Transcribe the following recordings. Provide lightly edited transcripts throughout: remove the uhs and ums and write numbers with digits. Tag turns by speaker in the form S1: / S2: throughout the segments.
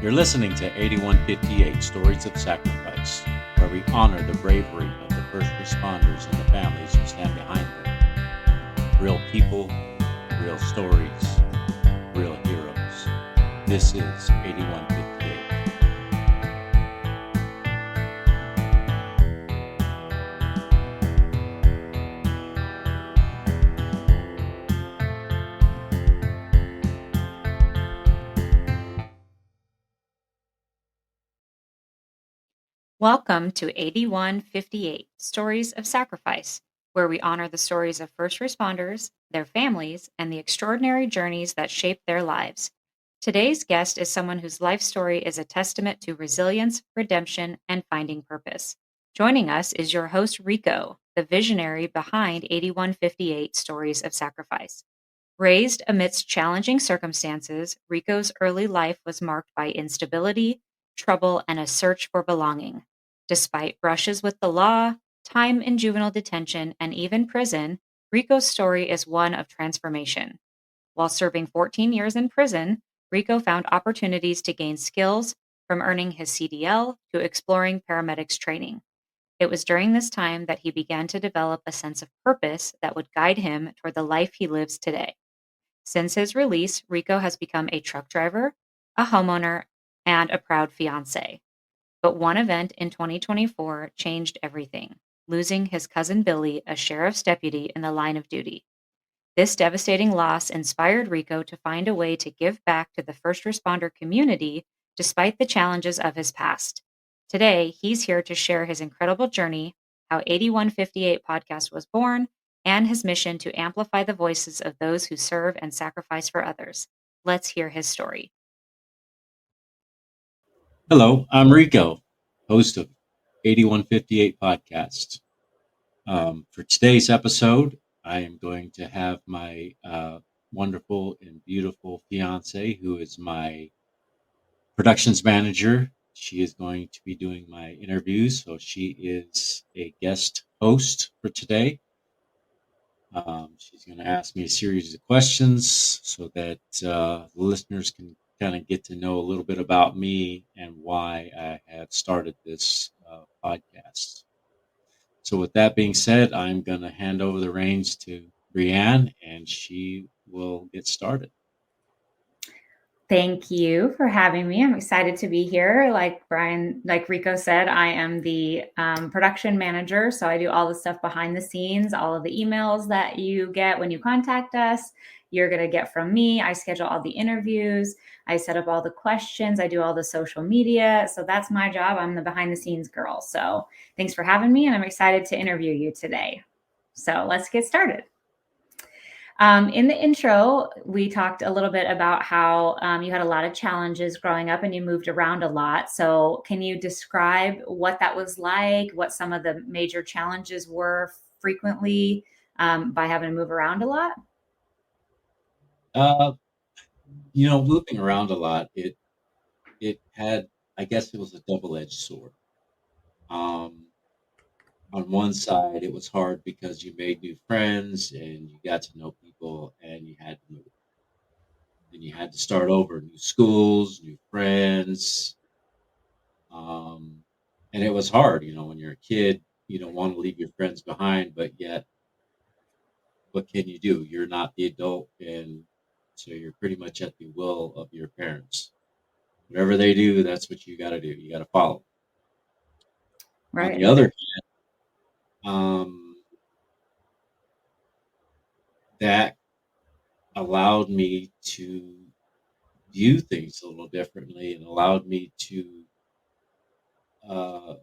S1: You're listening to 8158 Stories of Sacrifice, where we honor the bravery of the first responders and the families who stand behind them. Real people, real stories, real heroes. This is 8158.
S2: Welcome to 8158 Stories of Sacrifice, where we honor the stories of first responders, their families, and the extraordinary journeys that shape their lives. Today's guest is someone whose life story is a testament to resilience, redemption, and finding purpose. Joining us is your host, Rico, the visionary behind 8158 Stories of Sacrifice. Raised amidst challenging circumstances, Rico's early life was marked by instability, trouble, and a search for belonging. Despite brushes with the law, time in juvenile detention, and even prison, Rico's story is one of transformation. While serving 14 years in prison, Rico found opportunities to gain skills, from earning his CDL to exploring paramedics training. It was during this time that he began to develop a sense of purpose that would guide him toward the life he lives today. Since his release, Rico has become a truck driver, a homeowner, and a proud fiance. But one event in 2024 changed everything, losing his cousin Billy, a sheriff's deputy in the line of duty. This devastating loss inspired Rico to find a way to give back to the first responder community despite the challenges of his past. Today, he's here to share his incredible journey, how 8158 podcast was born, and his mission to amplify the voices of those who serve and sacrifice for others. Let's hear his story.
S1: Hello, I'm Rico, host of 8158 Podcast. For today's episode, I am going to have my wonderful and beautiful fiance, who is my productions manager. She is going to be doing my interviews, so she is a guest host for today. She's going to ask me a series of questions so that the listeners can kind of get to know a little bit about me and why I have started this podcast. So, with that being said, I'm going to hand over the reins to Brianne, and she will get started.
S2: Thank you for having me. I'm excited to be here. Like Rico said, I am the production manager. So I do all the stuff behind the scenes, all of the emails that you get when you contact us, you're going to get from me. I schedule all the interviews. I set up all the questions. I do all the social media. So that's my job. I'm the behind the scenes girl. So thanks for having me. And I'm excited to interview you today. So let's get started. In the intro, we talked a little bit about how you had a lot of challenges growing up and you moved around a lot. So, can you describe what that was like, what some of the major challenges were frequently by having to move around a lot?
S1: Uh, moving around a lot, it had, I guess, it was a double-edged sword. Um, on one side, it was hard because you made new friends and you got to know people, and you had to move. And you had to start over, new schools, new friends. Um, and it was hard, when you're a kid, you don't want to leave your friends behind, but yet, what can you do? You're not the adult, and so you're pretty much at the will of your parents. Whatever they do, that's what you got to do. You got to follow. On the
S2: Right.
S1: other hand, that allowed me to view things a little differently and allowed me to uh,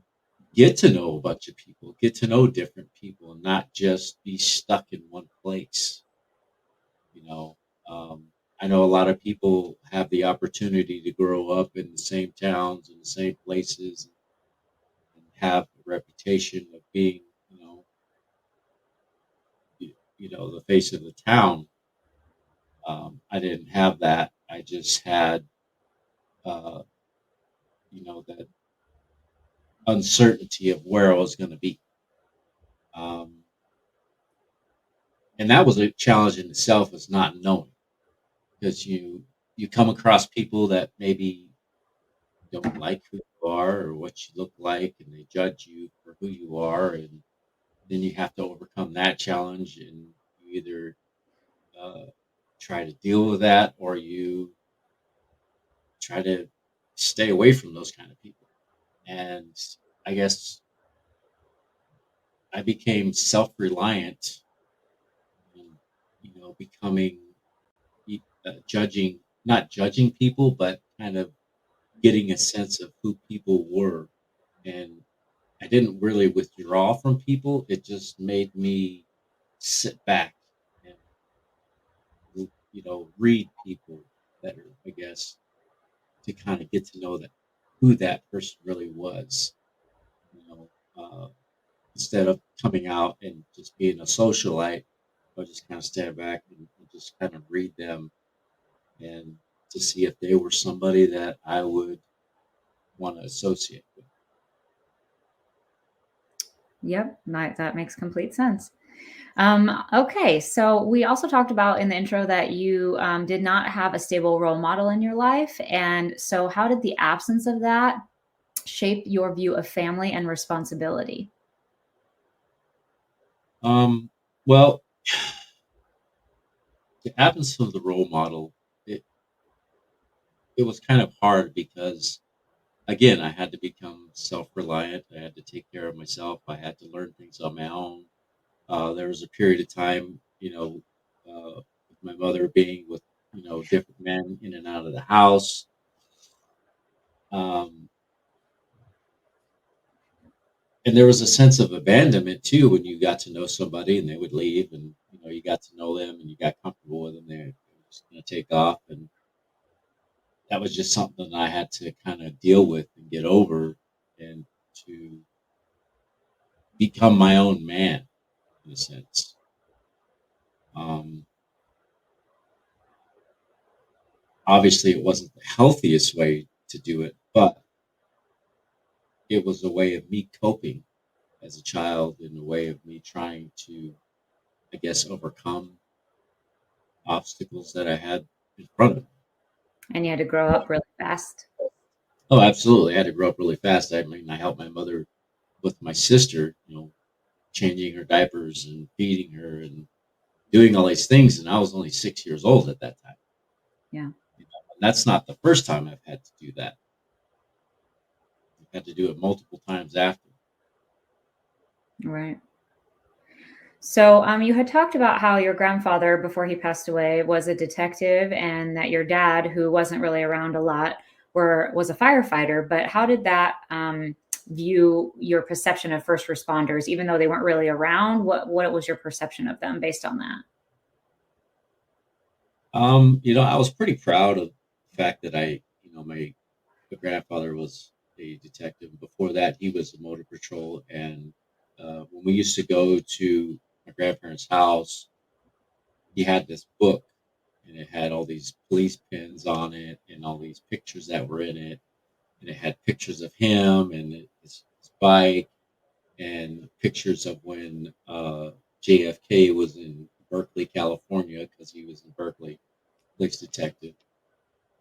S1: get to know a bunch of people, get to know different people, and not just be stuck in one place. You know, um, I know a lot of people have the opportunity to grow up in the same towns and the same places and have a reputation of being, the face of the town. I didn't have that. I just had, uh, that uncertainty of where I was going to be. Um, and that was a challenge in itself, is not knowing, because you come across people that maybe don't like who you are or what you look like, and they judge you for who you are, and then you have to overcome that challenge, and you either uh, try to deal with that or you try to stay away from those kind of people. And I guess I became self-reliant and, becoming judging, not judging people, but kind of getting a sense of who people were. And I didn't really withdraw from people. It just made me sit back and, read people better, I guess, to kind of get to know that who that person really was. You know, uh, Instead of coming out and just being a socialite, I just kind of stand back and just kind of read them and to see if they were somebody that I would want to associate with.
S2: Yep, that makes complete sense. Okay, so we also talked about in the intro that you did not have a stable role model in your life. And so, how did the absence of that shape your view of family and responsibility?
S1: Well, the absence of the role model, it, it was kind of hard because, again, I had to become self reliant. I had to take care of myself. I had to learn things on my own. There was a period of time, with my mother being with, different men in and out of the house. Um, and there was a sense of abandonment too when you got to know somebody and they would leave, and you got to know them and you got comfortable with them. They're just going to take off, and that was just something that I had to kind of deal with and get over, and to become my own man in a sense. Um, Obviously, it wasn't the healthiest way to do it, but it was a way of me coping as a child, and a way of me trying to, I guess, overcome obstacles that I had in front of me.
S2: And you had to grow up really fast.
S1: Oh, absolutely. I had to grow up really fast. I mean, I helped my mother with my sister, changing her diapers and feeding her and doing all these things. And I was only 6 years old at that time.
S2: Yeah,
S1: And that's not the first time I've had to do that. I've had to do it multiple times after.
S2: right. So, you had talked about how your grandfather, before he passed away, was a detective, and that your dad, who wasn't really around a lot, was a firefighter. But how did that view your perception of first responders, even though they weren't really around? What was your perception of them based on that?
S1: I was pretty proud of the fact that my grandfather was a detective. Before that, he was a motor patrol. And when we used to go to my grandparents' house, he had this book, and it had all these police pins on it and all these pictures that were in it. And it had pictures of him and his bike, and pictures of when JFK was in Berkeley, California, because he was in Berkeley, police detective.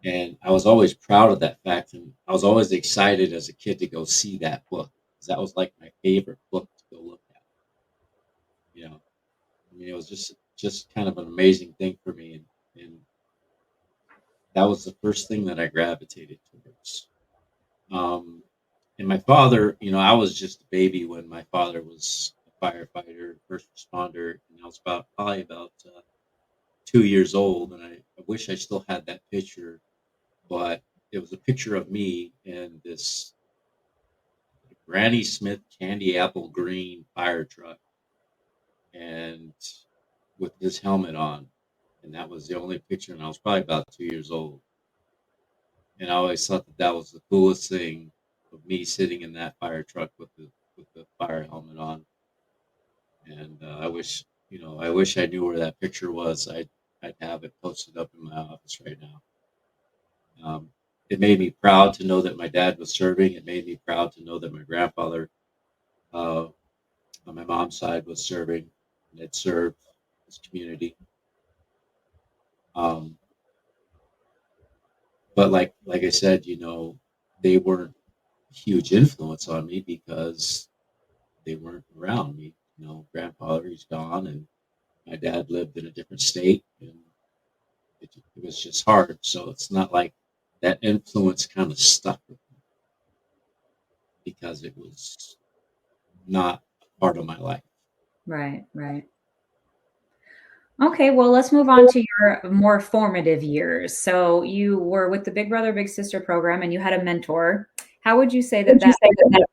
S1: And I was always proud of that fact, and I was always excited as a kid to go see that book, because that was like my favorite book to go look at. You know, I mean, it was just kind of an amazing thing for me, and that was the first thing that I gravitated towards. Um, and my father, I was just a baby when my father was a firefighter, first responder, and I was probably about 2 years old, and I wish I still had that picture, but it was a picture of me in this Granny Smith candy apple green fire truck, and with his helmet on, and that was the only picture, and I was probably about 2 years old, and I always thought that that was the coolest thing, of me sitting in that fire truck with the fire helmet on. And I wish I knew where that picture was. I'd have it posted up in my office right now. Um, it made me proud to know that my dad was serving. It made me proud to know that my grandfather, uh, on my mom's side, was serving and had served his community. Um, but like I said, they weren't a huge influence on me because they weren't around me. Grandfather's gone, and my dad lived in a different state, and it was just hard. So it's not like that influence kind of stuck with me because it was not part of my life.
S2: Right, right. Okay, well, let's move on to your more formative years. So you were with the Big Brother Big Sister program and you had a mentor. How would you say that
S1: Would you
S2: that
S1: say that?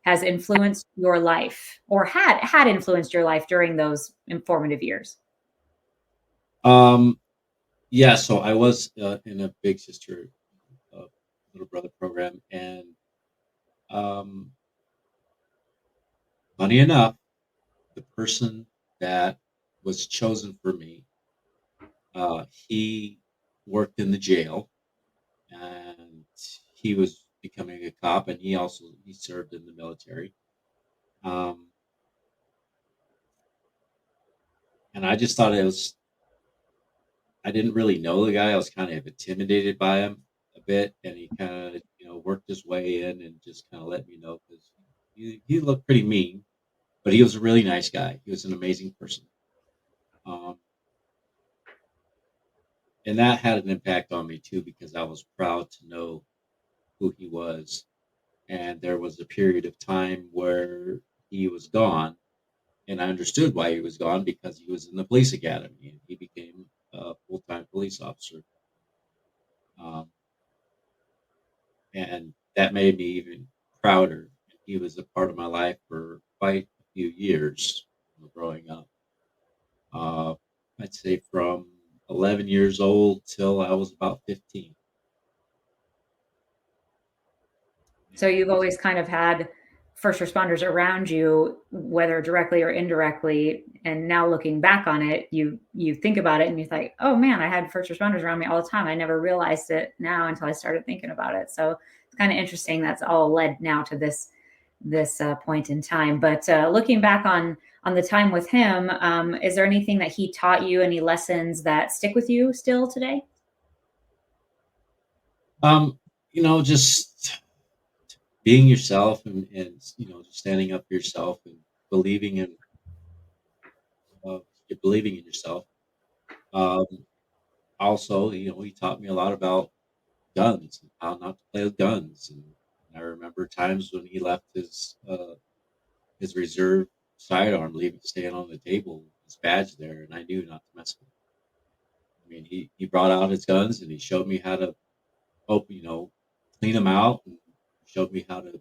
S2: has influenced your life or had influenced your life during those informative years?
S1: Um, yeah, so I was in a big sister, uh, little brother program, and um, funny enough, the person that was chosen for me, he worked in the jail, and he was becoming a cop, and he served in the military. Um, and I just thought it was I didn't really know the guy. I was kind of intimidated by him a bit, and he kind of worked his way in and just kind of let me know because he looked pretty mean, but he was a really nice guy. He was an amazing person, um, and that had an impact on me too because I was proud to know who he was. And there was a period of time where he was gone, and I understood why he was gone because he was in the police academy and he became a full-time police officer. Um, and that made me even prouder. He was a part of my life for quite a few years growing up. Uh, I'd say from 11 years old till I was about 15.
S2: So
S1: And
S2: you've always kind of had first responders around you, whether directly or indirectly. And now looking back on it, you think about it and you think, oh man, I had first responders around me all the time. I never realized it now until I started thinking about it. So it's kind of interesting. That's all led now to this point in time. But looking back on the time with him, is there anything that he taught you? Any lessons that stick with you still today?
S1: um, just being yourself and just standing up for yourself and believing in uh, believing in yourself. Um, Also, he taught me a lot about guns and how not to play with guns. And I remember times when he left his reserve sidearm, leaving staying on the table, his badge there, and I knew not to mess with it. I mean, he brought out his guns and he showed me how to open, clean them out, and showed me how to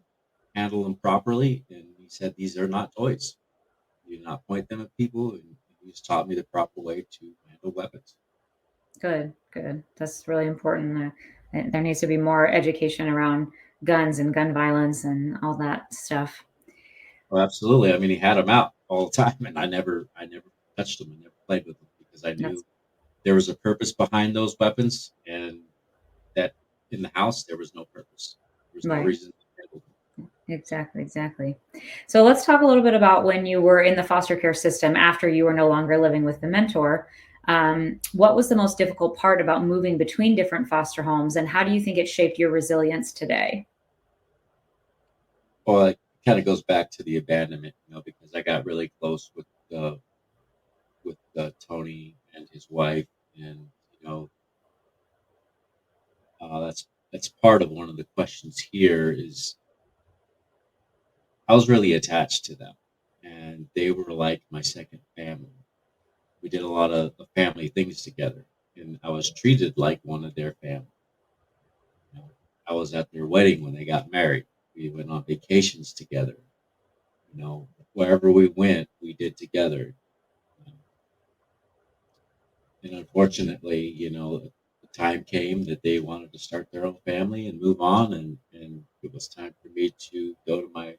S1: handle them properly. And he said, "These are not toys. You do not point them at people." And he just taught me the proper way to handle weapons.
S2: Good, good. That's really important. There needs to be more education around guns and gun violence and all that stuff.
S1: Oh, absolutely. I mean, he had them out all the time, and I never touched them. I never played with them because I
S2: That's
S1: knew there was a purpose behind those weapons, and that in the house there was no purpose. There was no
S2: right.
S1: reason to handle them.
S2: Exactly, exactly. So let's talk a little bit about when you were in the foster care system after you were no longer living with the mentor. What was the most difficult part about moving between different foster homes, and how do you think it shaped your resilience today?
S1: Well, it kind of goes back to the abandonment, because I got really close with Tony and his wife, and that's part of one of the questions here is I was really attached to them, and they were like my second family. We did a lot of family things together, and I was treated like one of their family. I was at their wedding when they got married. We went on vacations together. Wherever we went, we did together. Um, and unfortunately, the time came that they wanted to start their own family and move on, and it was time for me to go to my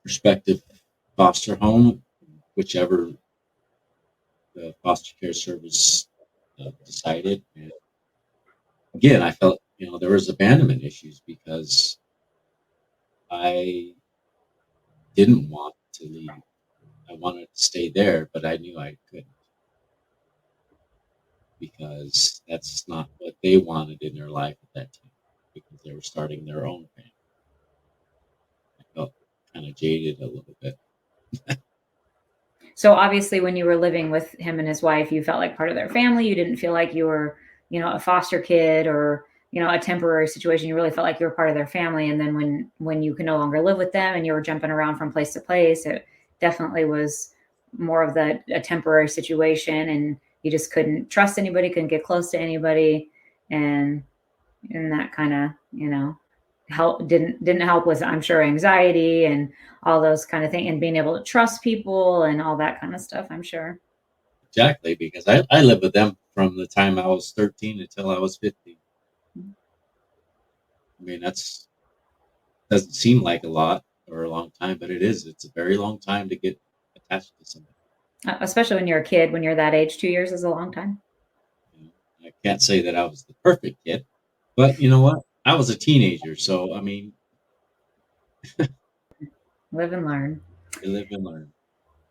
S1: prospective foster home, whichever the foster care service decided. And again, I felt there was abandonment issues because I didn't want to leave. I wanted to stay there, but I knew I couldn't because that's not what they wanted in their life at that time. because they were starting their own family. I felt kind of jaded a little bit.
S2: So obviously, when you were living with him and his wife, you felt like part of their family. You didn't feel like you were, a foster kid or a temporary situation. You really felt like you were part of their family. And then when you could no longer live with them and you were jumping around from place to place, it definitely was more of the a temporary situation, and you just couldn't trust anybody, couldn't get close to anybody, and that kind of help didn't help with, I'm sure, anxiety and all those kind of things, and being able to trust people and all that kind of stuff, I'm sure.
S1: Exactly, because I lived with them from the time I was 13 until I was 15. I mean, that's doesn't seem like a lot or a long time, but it is. It's a very long time to get attached to somebody.
S2: Especially when you're a kid, when you're that age, 2 years is a long time.
S1: You know? I can't say that I was the perfect kid, but you know what? I was a teenager, so I mean,
S2: Live and learn.
S1: you live and learn.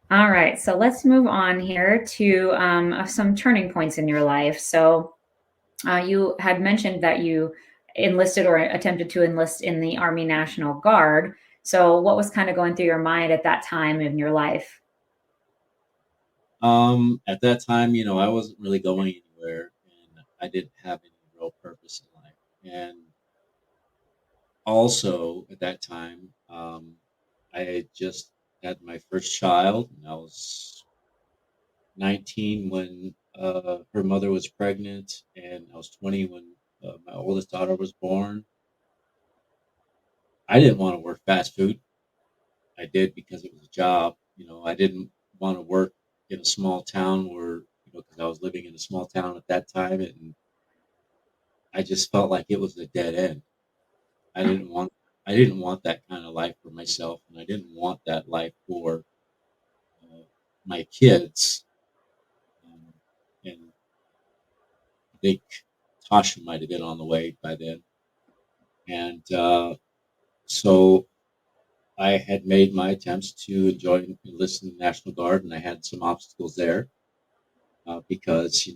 S2: All right, so let's move on here to some turning points in your life. So you had mentioned that you enlisted or attempted to enlist in the Army National Guard. So what was kind of going through your mind at that time in your life?
S1: At that time, I wasn't really going anywhere, and I didn't have any real purpose in life. And also at that time, I had just had my first child, and I was 19 when her mother was pregnant, and I was 20 when my oldest daughter was born. I didn't want to work fast food. I did because it was a job. I didn't want to work in a small town where, because I was living in a small town at that time, and I just felt like it was a dead end. I didn't want, I didn't want that kind of life for myself, and I didn't want that life for uh, my kids. Um, and I think Tasha might have been on the way by then. And so I had made my attempts to join enlist in the National Guard, and I had some obstacles there because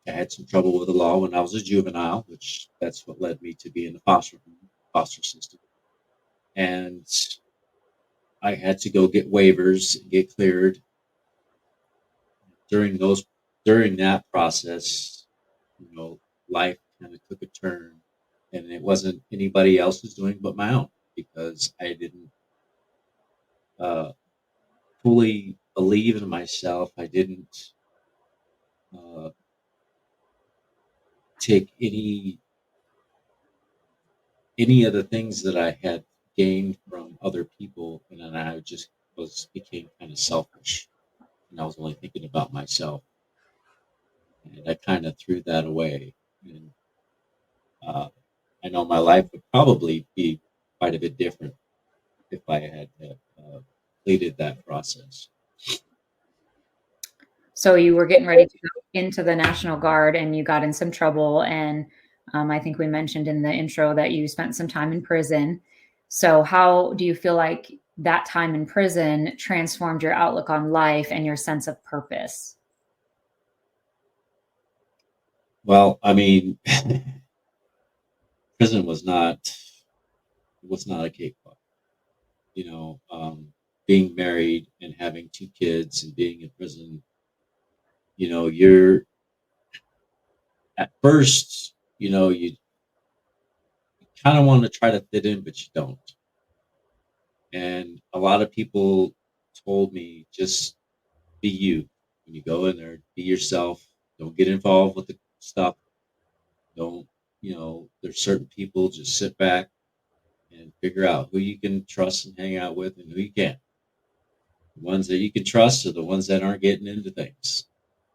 S1: I had some trouble with the law when I was a juvenile, which that's what led me to be in the foster system, and I had to go get waivers, get cleared. During those during that process, you know, life kind of took a turn, and it wasn't anybody else's doing but my own because I didn't uh, fully believe in myself. I didn't uh, take any of the things that I had gained from other people, and then I just was became kind of selfish, and I was only thinking about myself, and I kind of threw that away. And uh, I know my life would probably be quite a bit different if I had completed that process.
S2: So you were getting ready to go into the National Guard and you got in some trouble. And I think we mentioned in the intro that you spent some time in prison. So, how do you feel like that time in prison transformed your outlook on life and your sense of purpose?
S1: Well, I mean, prison was not a cakewalk. Being married and having two kids and being in prison. You're at first, you kind of want to try to fit in, but you don't. And a lot of people told me just be you when you go in there, be yourself. Don't get involved with the stuff. Don't, there's certain people, just sit back and figure out who you can trust and hang out with and who you can't. The ones that you can trust are the ones that aren't getting into things,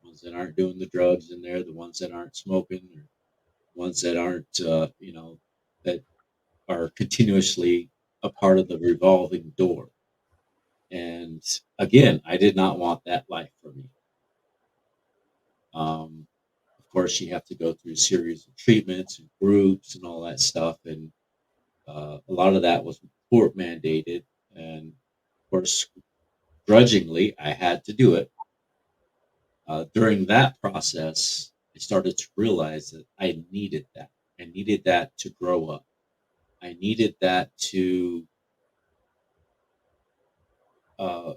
S1: the ones that aren't doing the drugs in there, the ones that aren't smoking, or ones that aren't, that are continuously a part of the revolving door. And again, I did not want that life for me. Um, of course, you have to go through a series of treatments and groups and all that stuff. And a lot of that was court mandated. And of course, grudgingly, I had to do it. During that process, I started to realize that I needed that. I needed that to grow up. I needed that to uh,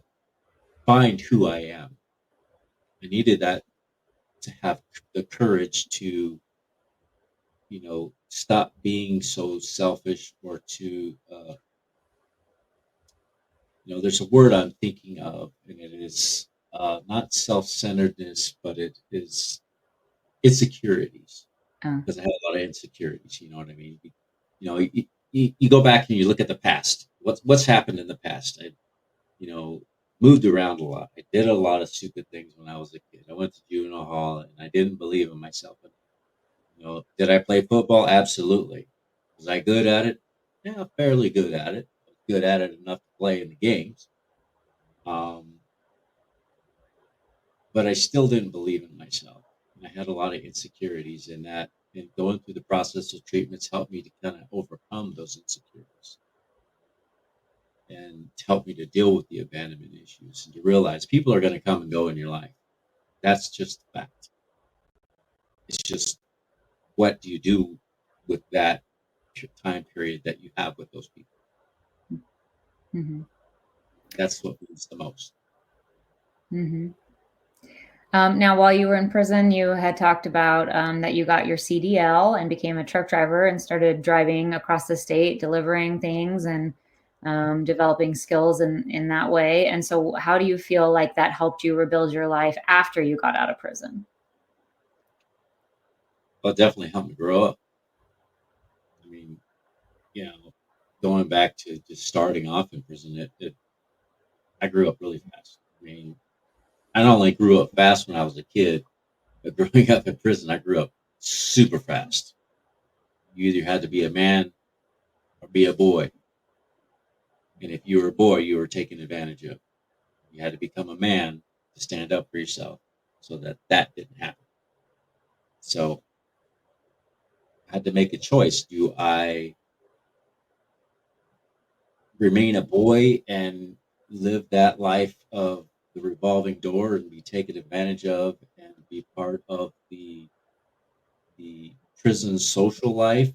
S1: find who I am. I needed that to have the courage to, stop being so selfish or to, there's a word I'm thinking of, and it is not self-centeredness, but it is insecurities.
S2: Oh.
S1: Because I had a lot of insecurities. You know what I mean? You go back and you look at the past. What's happened in the past? I, you know, moved around a lot. I did a lot of stupid things when I was a kid. I went to juvenile hall and I didn't believe in myself. Did I play football? Absolutely. Was I good at it? Yeah, fairly good at it. I was good at it enough to play in the games. Um, but I still didn't believe in myself. And I had a lot of insecurities in that. And going through the process of treatments helped me to kind of overcome those insecurities and help me to deal with the abandonment issues and to realize people are going to come and go in your life. That's just a fact. It's just what do you do with that time period that you have with those people?
S2: Hmm.
S1: That's what means the most.
S2: Hmm. Now, while you were in prison, you had talked about that you got your CDL and became a truck driver and started driving across the state, delivering things and developing skills in that way. And so, how do you feel like that helped you rebuild your life after you got out of prison?
S1: But definitely helped me grow up. I mean, going back to just starting off in prison, I grew up really fast. I mean, I not only grew up fast when I was a kid, but growing up in prison, I grew up super fast. You either had to be a man or be a boy. And if you were a boy, you were taken advantage of. You had to become a man to stand up for yourself so that that didn't happen. So I had to make a choice. Do I remain a boy and live that life of the revolving door and be taken advantage of and be part of the prison social life?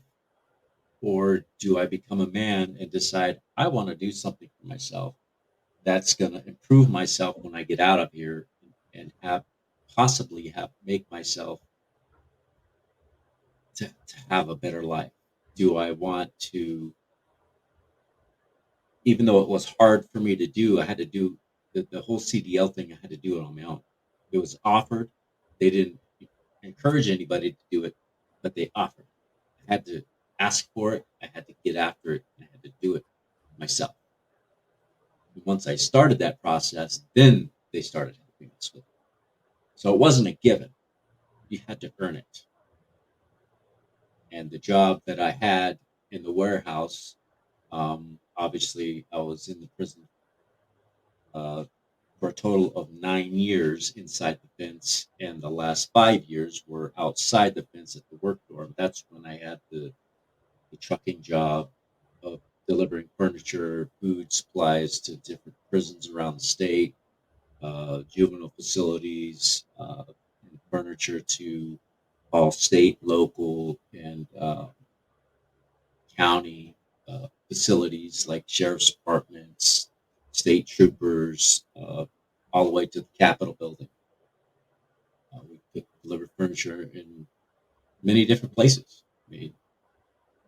S1: Or do I become a man and decide I want to do something for myself that's going to improve myself when I get out of here and have possibly have make myself to have a better life? Do I want to, even though it was hard for me to do, I had to do the whole CDL thing, I had to do it on my own. It was offered. They didn't encourage anybody to do it, but they offered. I had to ask for it. I had to get after it. And I had to do it myself. And once I started that process, then they started helping us with it. So it wasn't a given. You had to earn it. And the job that I had in the warehouse, obviously, I was in the prison uh, for a total of 9 years inside the fence, and the last 5 years were outside the fence at the work dorm. That's when I had the trucking job of delivering furniture, food, supplies to different prisons around the state, juvenile facilities, and furniture to all state, local, and county facilities like sheriff's departments, state troopers, all the way to the Capitol building. We could deliver furniture in many different places. I mean,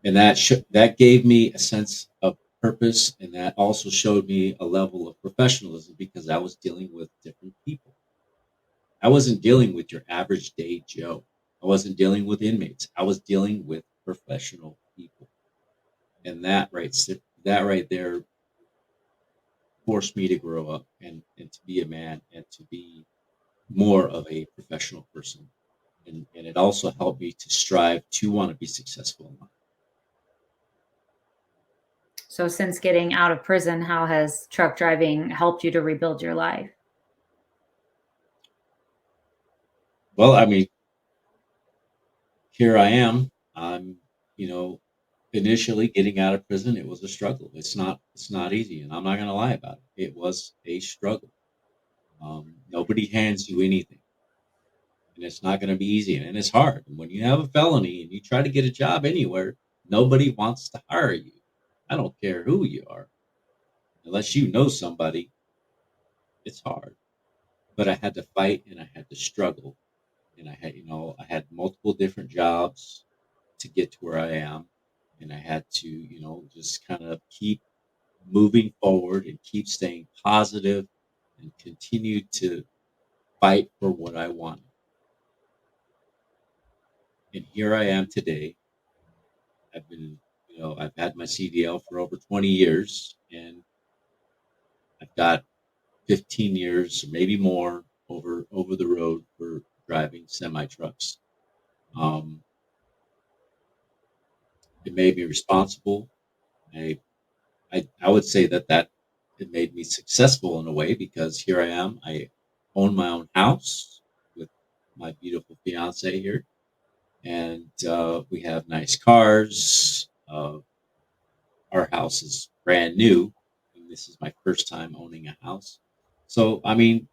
S1: and that gave me a sense of purpose, and that also showed me a level of professionalism because I was dealing with different people. I wasn't dealing with your average day Joe. I wasn't dealing with inmates. I was dealing with professional people, and that right there forced me to grow up and to be a man and to be more of a professional person. And it also helped me to strive to want to be successful in life.
S2: So, since getting out of prison, how has truck driving helped you to rebuild your life?
S1: Well, I mean, here I am. I'm, you know, initially getting out of prison, it was a struggle. It's not easy, and I'm not going to lie about it. It was a struggle. Nobody hands you anything. and it's not going to be easy, and it's hard. And when you have a felony and you try to get a job anywhere, nobody wants to hire you. I don't care who you are, unless you know somebody. It's hard. But I had to fight and I had to struggle, and I had multiple different jobs to get to where I am, and I had to, just kind of keep moving forward and keep staying positive and continue to fight for what I wanted. And here I am today. I've been, I've had my CDL for over 20 years, and I've got 15 years or maybe more over the road for driving semi trucks. Um, it made me responsible. I, I would say that it made me successful in a way, because here I am. I own my own house with my beautiful fiance here, and we have nice cars. Our house is brand new, and this is my first time owning a house. So, I mean,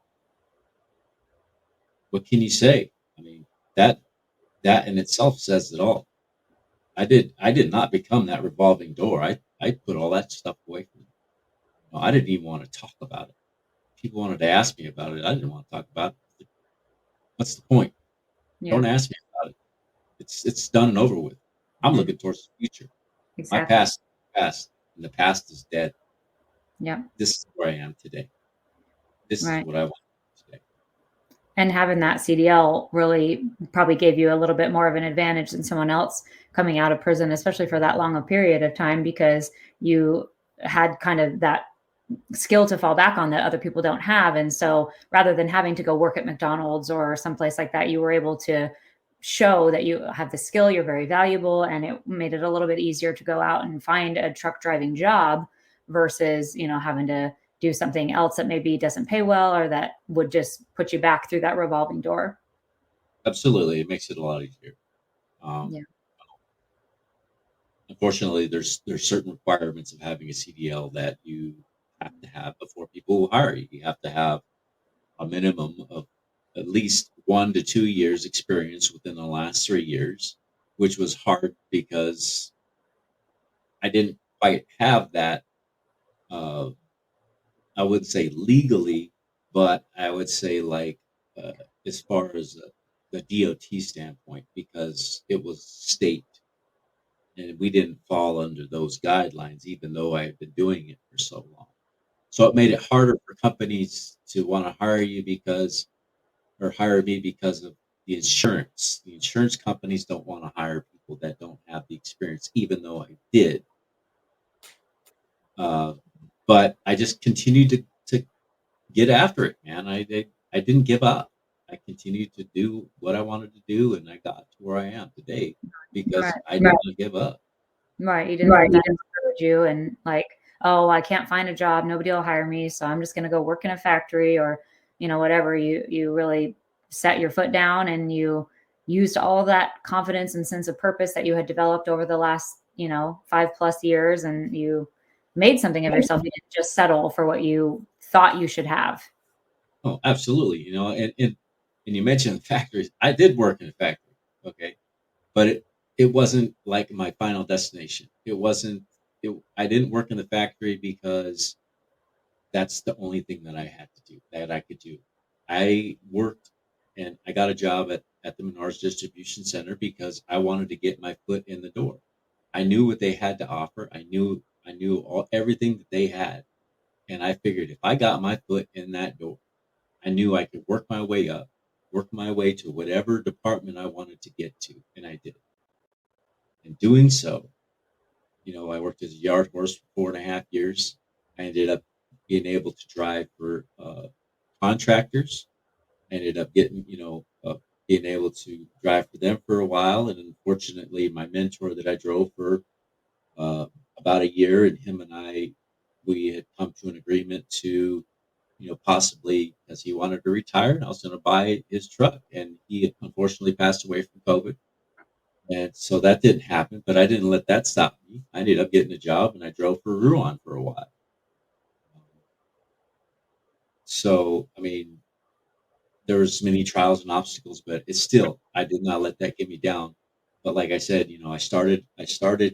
S1: what can you say? I mean, that that in itself says it all. I did not become that revolving door. I put all that stuff away from me. No, I didn't even want to talk about it. People wanted to ask me about it. I didn't want to talk about it. What's the point?
S2: Yeah.
S1: Don't ask me about it. It's done and over with. I'm
S2: Mm,
S1: looking towards the future. My
S2: exactly.
S1: past is past, and the past is dead.
S2: Yeah.
S1: This is where I am today. This is
S2: Right.
S1: what I want today.
S2: And having that CDL really probably gave you a little bit more of an advantage than someone else coming out of prison, especially for that long a period of time, because you had kind of that skill to fall back on that other people don't have. And so rather than having to go work at McDonald's or someplace like that, you were able to show that you have the skill, you're very valuable, and it made it a little bit easier to go out and find a truck driving job versus, having to do something else that maybe doesn't pay well or that would just put you back through that revolving door.
S1: Absolutely, it makes it a lot easier.
S2: Yeah.
S1: Um, Unfortunately, there's certain requirements of having a CDL that you have to have before people will hire you. You have to have a minimum of at least 1 to 2 years experience within the last 3 years, which was hard because I didn't quite have that. Uh, I would say legally, but I would say like uh, as far as the DOT standpoint, because it was state and we didn't fall under those guidelines, even though I had been doing it for so long. So it made it harder for companies to want to hire you because, or hire me because of the insurance. The insurance companies don't want to hire people that don't have the experience, even though I did. Uh, but I just continued to get after it, man. I didn't give up. I continued to do what I wanted to do, and I got to where I am today
S2: Right.
S1: because I did not give up.
S2: Right. You didn't
S1: Right.
S2: let that discourage you and like, oh, I can't find a job. Nobody will hire me. So I'm just going to go work in a factory or, whatever. You really set your foot down and you used all that confidence and sense of purpose that you had developed over the last, 5+ years, and you made something of yourself. You didn't just settle for what you thought you should have.
S1: Oh, absolutely. And you mentioned factories. I did work in a factory, okay, but it wasn't like my final destination. It wasn't. I didn't work in the factory because that's the only thing that I had to do that I could do. I worked and I got a job at the Menards distribution center because I wanted to get my foot in the door. I knew what they had to offer. I knew everything that they had, and I figured if I got my foot in that door, I knew I could work my way up, work my way to whatever department I wanted to get to, and I did. In doing so, I worked as a yard horse for 4.5 years. I ended up being able to drive for contractors. I ended up being able to drive for them for a while. And unfortunately, my mentor that I drove for uh, about a year, and him and I, we had come to an agreement to, possibly, because he wanted to retire, and I was going to buy his truck. And he unfortunately passed away from COVID. And so that didn't happen, but I didn't let that stop me. I ended up getting a job and I drove for Ruan for a while. So, I mean, there was many trials and obstacles, but it's still, I did not let that get me down. But like I said, I started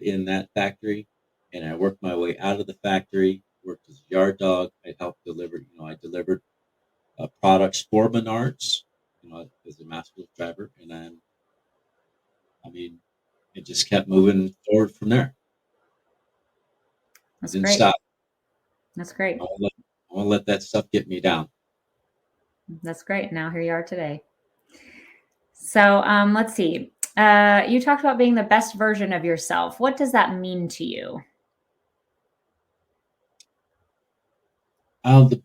S1: in that factory, and I worked my way out of the factory, worked as a yard dog. I helped deliver, I delivered products for Menards, as a master driver. And then, I mean, it just kept moving forward from there. It
S2: That's
S1: didn't
S2: great.
S1: stop.
S2: That's
S1: I
S2: great.
S1: won't let, I won't let that stuff get me down.
S2: That's great. Now here you are today. So let's see. You talked about being the best version of yourself. What does that mean to you?
S1: The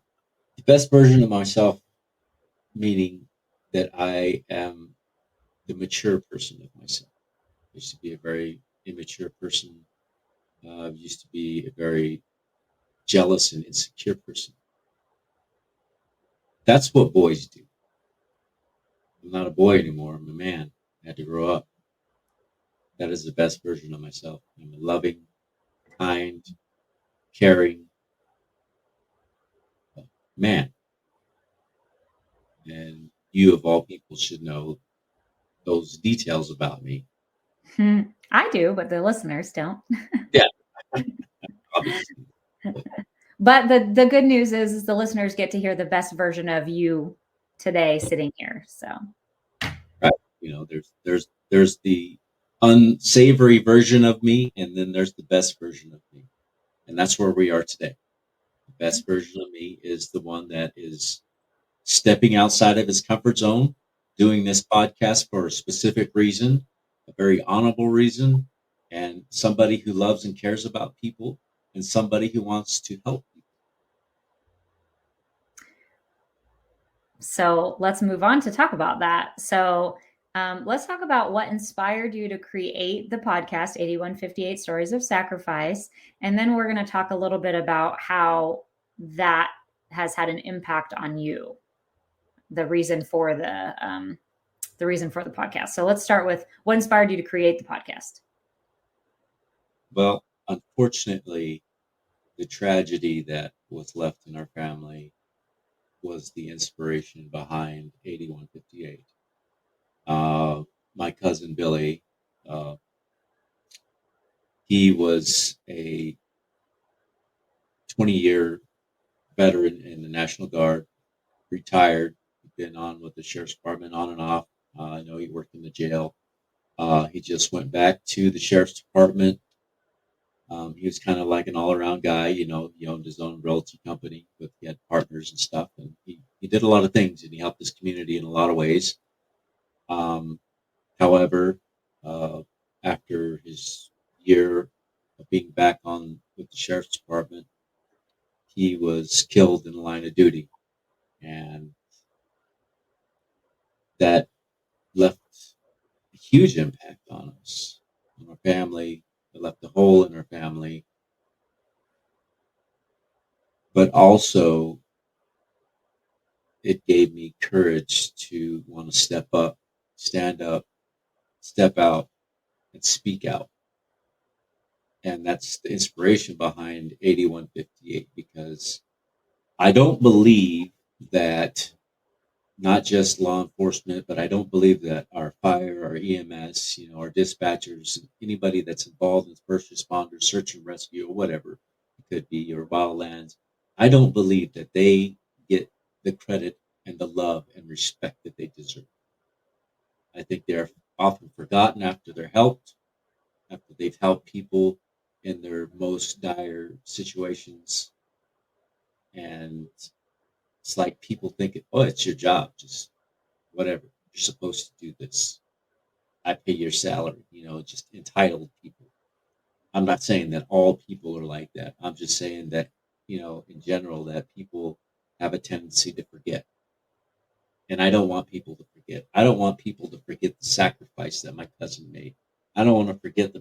S1: best version of myself, meaning that I am the mature person of myself. I used to be a very immature person. I used to be a very jealous and insecure person. That's what boys do. I'm not a boy anymore. I'm a man. I had to grow up. That is the best version of myself. I'm a loving, kind, caring man. And you, of all people, should know those details about me.
S2: I do, but the listeners don't.
S1: Yeah, obviously. But,
S2: But the good news is the listeners get to hear the best version of you today sitting here. So
S1: right, there's the unsavory version of me, and then there's the best version of me, and that's where we are today. The best version of me is the one that is stepping outside of his comfort zone, doing this podcast for a specific reason, a very honorable reason, and somebody who loves and cares about people, and somebody who wants to help people.
S2: So let's move on to talk about that. So let's talk about what inspired you to create the podcast, 8158 Stories of Sacrifice. And then we're going to talk a little bit about how that has had an impact on you, the reason for the reason for the podcast. So let's start with what inspired you to create the podcast.
S1: Well, unfortunately, the tragedy that was left in our family was the inspiration behind 8158. Uh, my cousin Billy, uh, he was a 20-year veteran in the National Guard, retired, been on with the sheriff's department on and off. I know he worked in the jail. He just went back to the sheriff's department. He was kind of like an all-around guy. He owned his own realty company, but he had partners and stuff, and he did a lot of things, and he helped his community in a lot of ways. Um, However, uh, after his year of being back on with the sheriff's department, he was killed in the line of duty, and that left a huge impact on us, on our family. It left a hole in our family, but also it gave me courage to want to step up, stand up, step out, and speak out. And that's the inspiration behind 8158, because I don't believe that, not just law enforcement, but I don't believe that our fire, our EMS, our dispatchers, anybody that's involved in first responders, search and rescue, or whatever it could be, or wildlands, I don't believe that they get the credit and the love and respect that they deserve. I think they're often forgotten after they're helped, after they've helped people in their most dire situations. And it's like people think, oh, it's your job, just whatever. You're supposed to do this. I pay your salary, just entitled people. I'm not saying that all people are like that. I'm just saying that, in general, that people have a tendency to forget. And I don't want people to forget. I don't want people to forget the sacrifice that my cousin made. I don't want to forget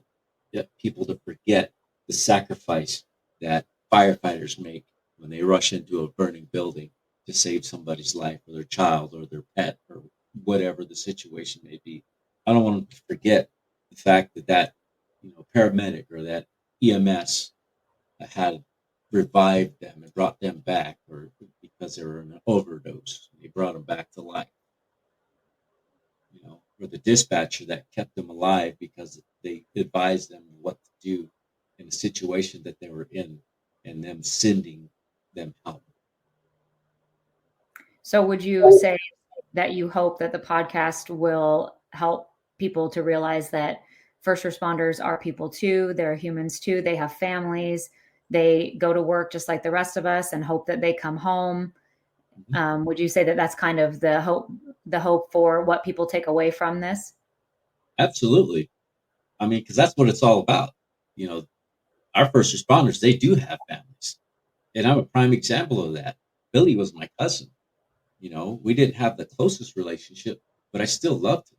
S1: people to forget the sacrifice that firefighters make when they rush into a burning building to save somebody's life, or their child, or their pet, or whatever the situation may be. I don't want them to forget the fact that paramedic or that EMS had revived them and brought them back, or because they were in an overdose. They brought them back to life, or the dispatcher that kept them alive because they advised them what to do in the situation that they were in and them sending them help.
S2: So, would you say that you hope that the podcast will help people to realize that first responders are people too? They're humans too. They have families. They go to work just like the rest of us and hope that they come home.
S1: Mhm.
S2: Would you say that that's kind of the hope for what people take away from this?
S1: Absolutely. I mean, because that's what it's all about. You know, our first responders, they do have families. And I'm a prime example of that. Billy was my cousin. We didn't have the closest relationship, but I still loved him.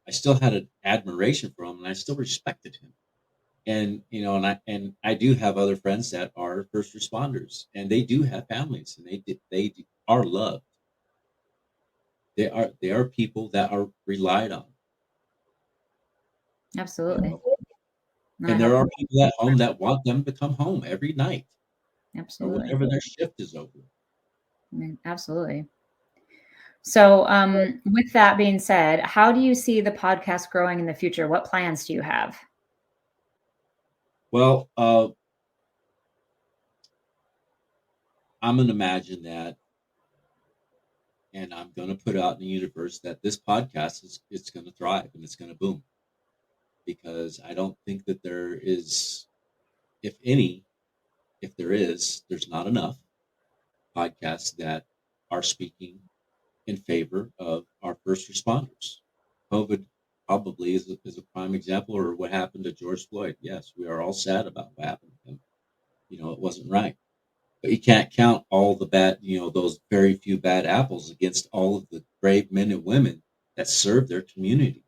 S1: I still had an admiration for him and I still respected him. And I do have other friends that are first responders and they do have families and are loved. They are people that are relied on, you
S2: Absolutely.
S1: know.
S2: And I
S1: And there
S2: hope,
S1: are people at home that want them to come home every night or
S2: absolutely.
S1: whenever their shift is over.
S2: I mean, absolutely. So, with that being said, how do you see the podcast growing in the future? What plans do you have?
S1: Well, I'm gonna imagine that, and I'm gonna put out in the universe that this podcast is it's gonna thrive and it's gonna boom because I don't think that there is, if any, if there is, there's not enough podcasts that are speaking in favor of our first responders. COVID probably is a prime example, or what happened to George Floyd. Yes, we are all sad about what happened to him. It wasn't right. But you can't count all the bad, those very few bad apples against all of the brave men and women that serve their community.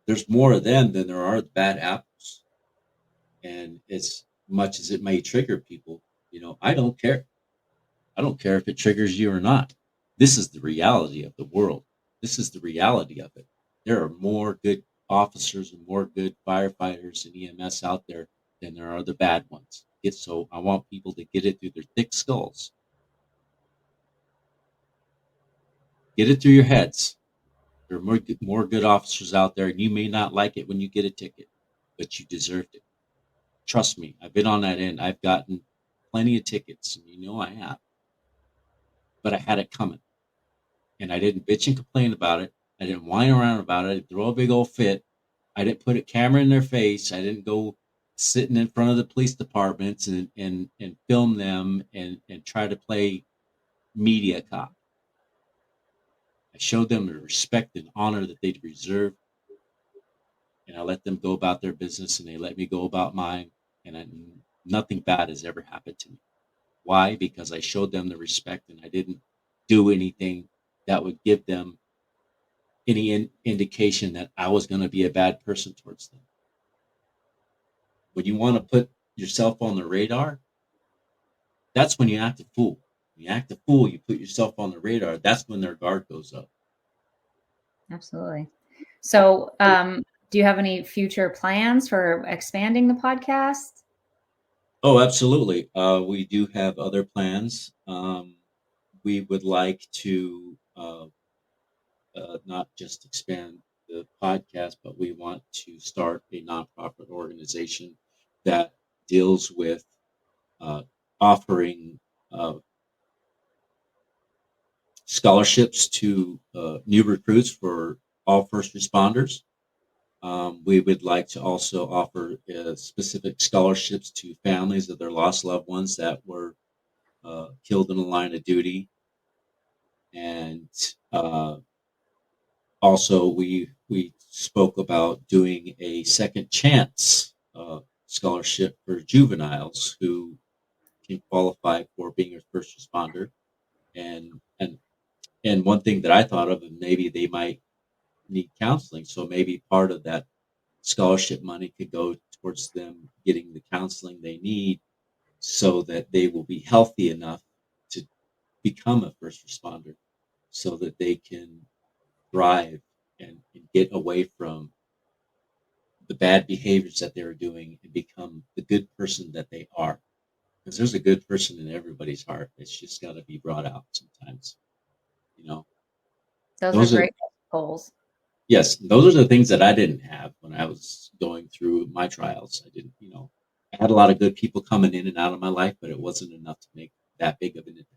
S1: There's more of them than there are bad apples. And as much as it may trigger people, I don't care. I don't care if it triggers you or not. This is the reality of the world. This is the reality of it. There are more good officers and more good firefighters and EMS out there than there are the bad ones. So I want people to get it through their thick skulls. Get it through your heads. There are more good officers out there, and you may not like it when you get a ticket, but you deserved it. Trust me, I've been on that end. I've gotten plenty of tickets, and I have, but I had it coming. And I didn't bitch and complain about it. I didn't whine around about it. I didn't throw a big old fit. I didn't put a camera in their face. I didn't go sitting in front of the police departments and film them and try to play media cop. I showed them the respect and honor that they deserve, and I let them go about their business, and they let me go about mine. Nothing bad has ever happened to me. Why? Because I showed them the respect, and I didn't do anything that would give them any indication that I was going to be a bad person towards them. When you want to put yourself on the radar, that's when you act a fool. When you act a fool, you put yourself on the radar. That's when their guard goes up.
S2: Absolutely. So, do you have any future plans for expanding the podcast?
S1: Oh, absolutely. We do have other plans. We would like to not just expand the podcast, but we want to start a nonprofit organization that deals with uh, offering scholarships to new recruits for all first responders. We would like to also offer specific scholarships to families of their lost loved ones that were killed in the line of duty. And also, we spoke about doing a second chance scholarship for juveniles who can qualify for being a first responder. And one thing that I thought of, and maybe they might need counseling. So maybe part of that scholarship money could go towards them getting the counseling they need so that they will be healthy enough to become a first responder so that they can thrive and get away from the bad behaviors that they're doing and become the good person that they are. because there's a good person in everybody's heart. It's just got to be brought out sometimes. You know,
S2: Those are
S1: those are
S2: great goals.
S1: yes, those are the things that I didn't have when I was going through my trials. I didn't, I had a lot of good people coming in and out of my life, but it wasn't enough to make that big of an impact.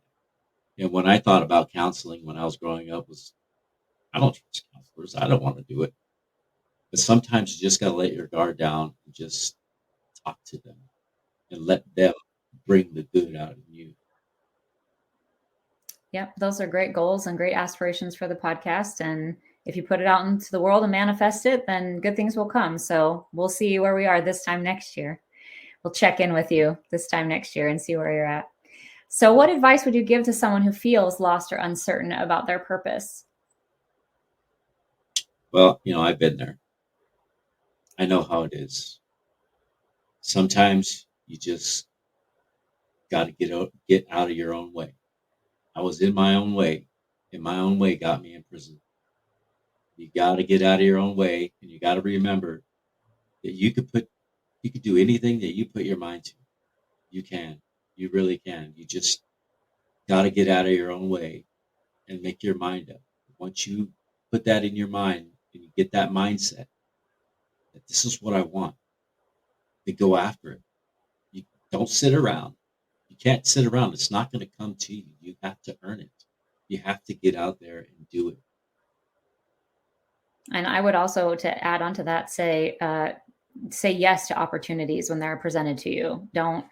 S1: And when I thought about counseling when I was growing up, was I don't trust counselors. I don't want to do it. But sometimes you just got to let your guard down and just talk to them and let them bring the good out of you.
S2: Yep, those are great goals and great aspirations for the podcast. And if you put it out into the world and manifest it, then good things will come. So we'll see where we are this time next year. We'll check in with you this time next year and see where you're at. So, what advice would you give to someone who feels lost or uncertain about their purpose?
S1: Well, I've been there. I know how it is. Sometimes you just got to get out of your own way. I was in my own way, and my own way got me in prison. You got to get out of your own way, and you got to remember that you could do anything that you put your mind to. You can, you really can. You just got to get out of your own way and make your mind up. Once you put that in your mind and you get that mindset that this is what I want, to go after it. You don't sit around. You can't sit around. It's not going to come to you. You have to earn it. You have to get out there and do it.
S2: And I would also, to add on to that, say yes to opportunities when they're presented to you. Don't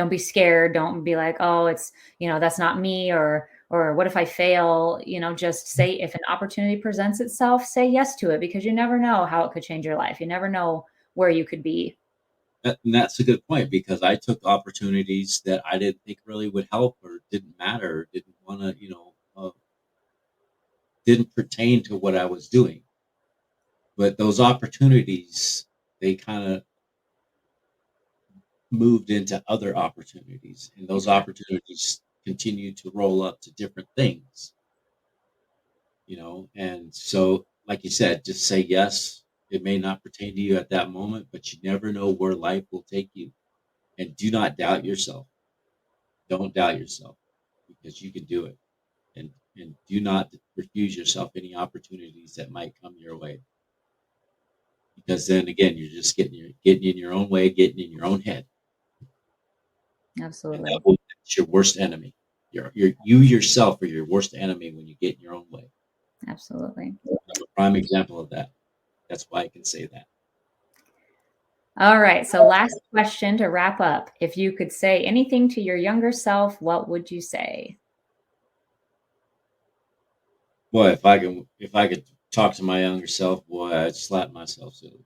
S2: be scared. Don't be like, oh, it's that's not me, or what if I fail? Just say, if an opportunity presents itself, say yes to it, because you never know how it could change your life. You never know where you could be.
S1: And that's a good point because I took opportunities that I didn't think really would help or didn't matter, or didn't want to, didn't pertain to what I was doing. But those opportunities, they kind of moved into other opportunities, and those
S2: Exactly.
S1: opportunities continue to roll up to different things, and so like you said, just say yes. It may not pertain to you at that moment, but you never know where life will take you. And do not doubt yourself. Don't doubt yourself, because you can do it. And do not refuse yourself any opportunities that might come your way, because then again you're just getting in your own way, getting in your own head. And
S2: Absolutely.
S1: that's your worst enemy. You yourself are your worst enemy when you get in your own way.
S2: Absolutely.
S1: I'm a prime example of that. That's why I can say that.
S2: All right. So, last question to wrap up. If you could say anything to your younger self, what would you say?
S1: Boy, if I could talk to my younger self, boy, I'd slap myself silly.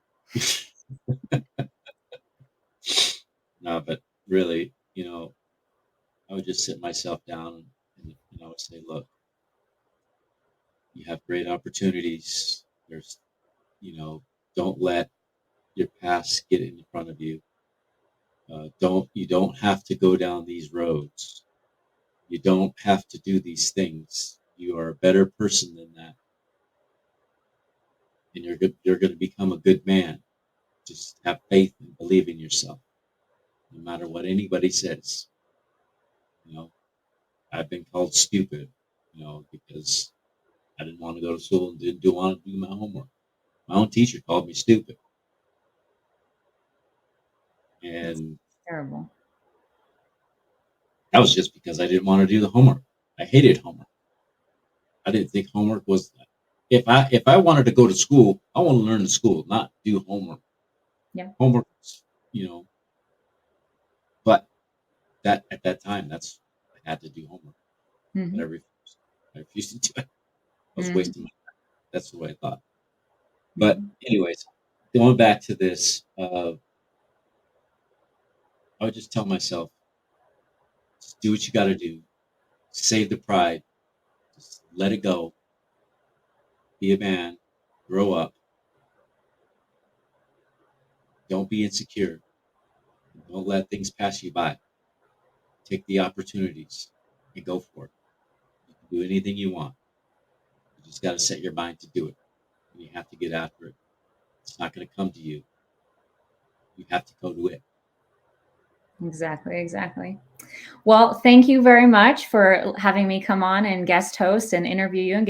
S1: No, but really, I would just sit myself down and I would say, look, you have great opportunities. There's, don't let your past get in front of you. You don't have to go down these roads. You don't have to do these things. You are a better person than that, and you're good. You're going to become a good man. Just have faith and believe in yourself, no matter what anybody says. You know, I've been called stupid, because I didn't want to go to school and didn't want to do my homework. My own teacher called me stupid,
S2: That's
S1: and
S2: terrible.
S1: that was just because I didn't want to do the homework. I hated homework. I didn't think homework was that. If I wanted to go to school, I want to learn in school, not do homework.
S2: Yeah.
S1: Homework, you know, but that at that time, that's I had to do homework, but
S2: Hmm.
S1: I refused to do it. I was
S2: Hmm.
S1: wasting my time. That's the way I thought. But
S2: Hmm.
S1: anyways, going back to this, I would just tell myself, just do what you got to do, save the pride, just let it go, be a man, grow up, don't be insecure, don't let things pass you by. Take the opportunities and go for it. You can do anything you want. You just got to set your mind to do it. And you have to get after it. It's not going to come to you. You have to go to it.
S2: Exactly, exactly. Well, thank you very much for having me come on and guest host and interview you and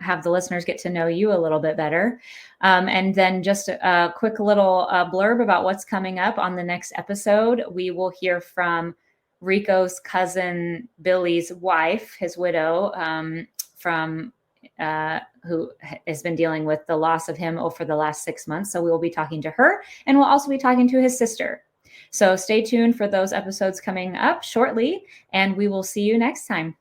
S2: have the listeners get to know you a little bit better. And then just a quick little blurb about what's coming up on the next episode. We will hear from Rico's cousin Billy's wife, his widow, from who has been dealing with the loss of him over the last 6 months. So we will be talking to her, and we'll also be talking to his sister. So stay tuned for those episodes coming up shortly, and we will see you next time.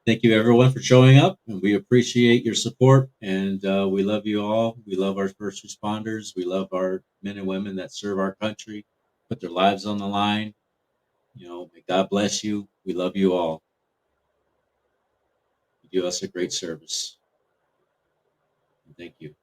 S1: Thank you, everyone, for showing up, and we appreciate your support. And we love you all. We love our first responders. We love our men and women that serve our country, put their lives on the line. May God bless you. We love you all. You do us a great service. And thank you.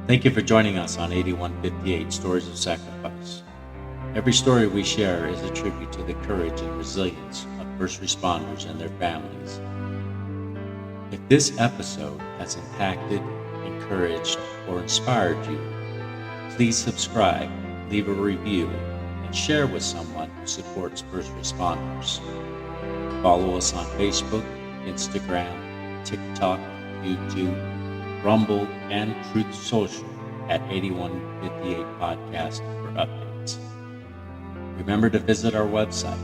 S1: Thank you for joining us on 8158 Stories of Sacrifice. Every story we share is a tribute to the courage and resilience of first responders and their families. If this episode has impacted, encouraged, or inspired you, please subscribe, leave a review, and share with someone who supports first responders. Follow us on Facebook, Instagram, TikTok, YouTube, Rumble, and Truth Social at 8158 Podcast for updates. Remember to visit our website,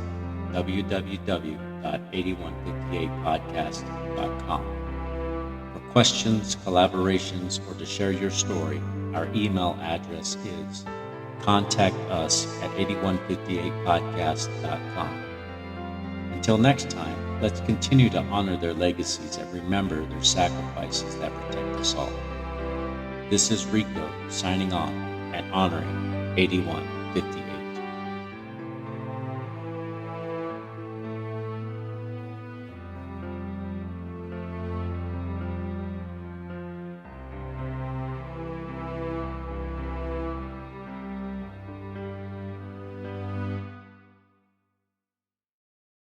S1: www.8158podcast.com. For questions, collaborations, or to share your story, our email address is contactus@8158podcast.com. Until next time, let's continue to honor their legacies and remember their sacrifices that protect us all. This is Rico signing on and honoring 8158.